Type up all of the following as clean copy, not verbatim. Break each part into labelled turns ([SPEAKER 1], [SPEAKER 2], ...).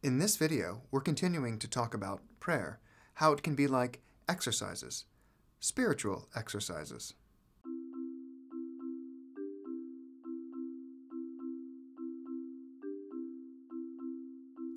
[SPEAKER 1] In this video, we're continuing to talk about prayer, how it can be like exercises, spiritual exercises.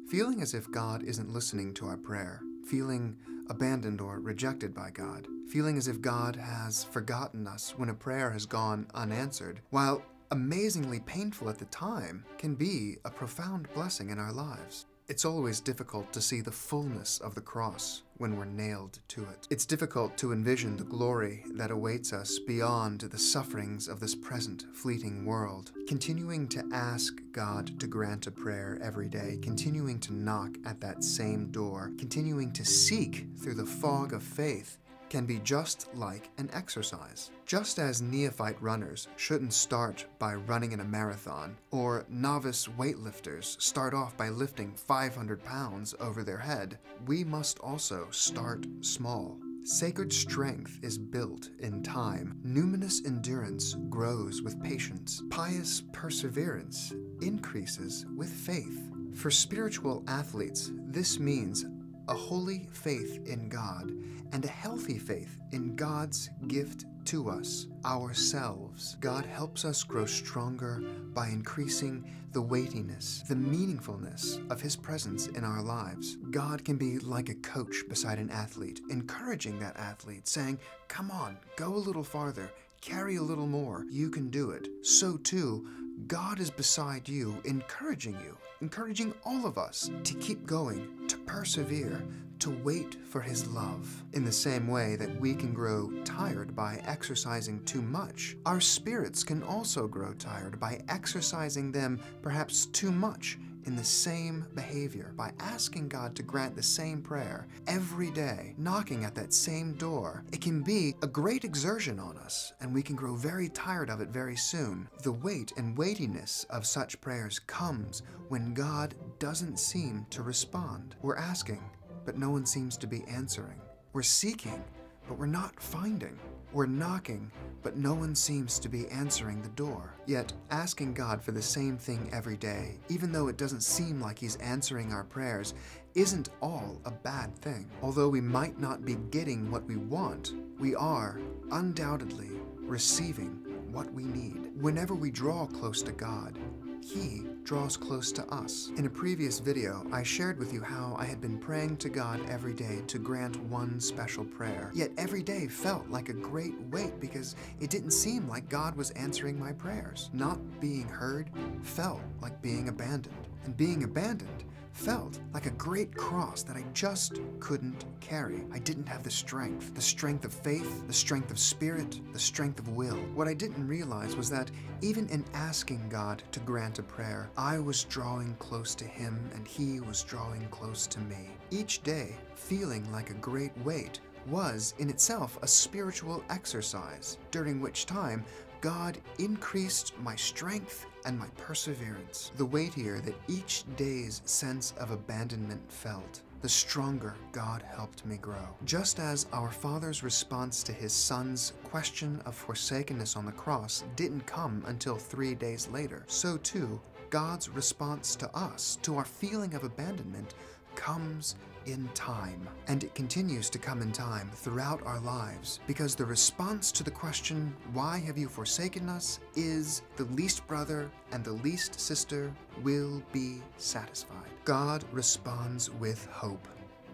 [SPEAKER 1] Feeling as if God isn't listening to our prayer, feeling abandoned or rejected by God, feeling as if God has forgotten us when a prayer has gone unanswered, while amazingly painful at the time, can be a profound blessing in our lives. It's always difficult to see the fullness of the cross when we're nailed to it. It's difficult to envision the glory that awaits us beyond the sufferings of this present fleeting world. Continuing to ask God to grant a prayer every day, continuing to knock at that same door, continuing to seek through the fog of faith, can be just like an exercise. Just as neophyte runners shouldn't start by running in a marathon, or novice weightlifters start off by lifting 500 pounds over their head, we must also start small. Sacred strength is built in time. Numinous endurance grows with patience. Pious perseverance increases with faith. For spiritual athletes, this means a holy faith in God and a healthy faith in God's gift to us, ourselves. God helps us grow stronger by increasing the weightiness, the meaningfulness of His presence in our lives. God can be like a coach beside an athlete, encouraging that athlete, saying, "Come on, go a little farther, carry a little more, you can do it." So too, God is beside you, encouraging all of us to keep going, to persevere, to wait for His love. In the same way that we can grow tired by exercising too much, our spirits can also grow tired by exercising them perhaps too much in the same behavior, by asking God to grant the same prayer every day, knocking at that same door. It can be a great exertion on us, and we can grow very tired of it very soon. The weight and weightiness of such prayers comes when God doesn't seem to respond. We're asking, but no one seems to be answering. We're seeking, but we're not finding. We're knocking, but no one seems to be answering the door. Yet, asking God for the same thing every day, even though it doesn't seem like He's answering our prayers, isn't all a bad thing. Although we might not be getting what we want, we are undoubtedly receiving what we need. Whenever we draw close to God, He draws close to us. In a previous video, I shared with you how I had been praying to God every day to grant one special prayer. Yet every day felt like a great wait because it didn't seem like God was answering my prayers. Not being heard felt like being abandoned. And being abandoned felt like a great cross that I just couldn't carry. I didn't have the strength of faith, the strength of spirit, the strength of will. What I didn't realize was that even in asking God to grant a prayer, I was drawing close to Him and He was drawing close to me. Each day, feeling like a great weight was in itself a spiritual exercise, during which time God increased my strength and my perseverance. The weightier that each day's sense of abandonment felt, the stronger God helped me grow. Just as our Father's response to His Son's question of forsakenness on the cross didn't come until 3 days later, so too, God's response to us, to our feeling of abandonment, comes in time. And it continues to come in time throughout our lives, because the response to the question, "Why have you forsaken us?" is the least brother and the least sister will be satisfied. God responds with hope,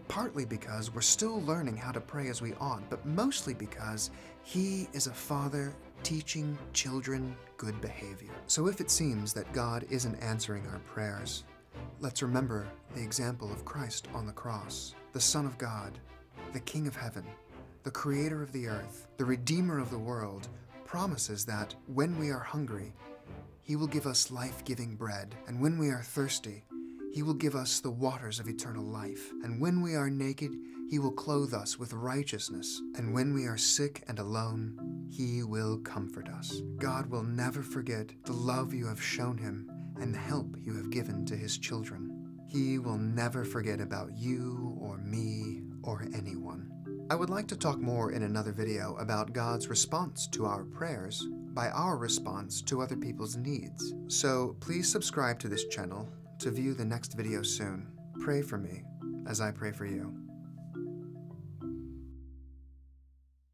[SPEAKER 1] partly because we're still learning how to pray as we ought, but mostly because He is a Father teaching children good behavior. So if it seems that God isn't answering our prayers, let's remember the example of Christ on the cross, the Son of God, the King of heaven, the Creator of the earth, the Redeemer of the world, promises that when we are hungry, He will give us life-giving bread, and when we are thirsty, He will give us the waters of eternal life, and when we are naked, He will clothe us with righteousness, and when we are sick and alone, He will comfort us. God will never forget the love you have shown Him and the help you have given to His children. He will never forget about you or me or anyone. I would like to talk more in another video about God's response to our prayers by our response to other people's needs. So please subscribe to this channel to view the next video soon. pray for me as I pray for you.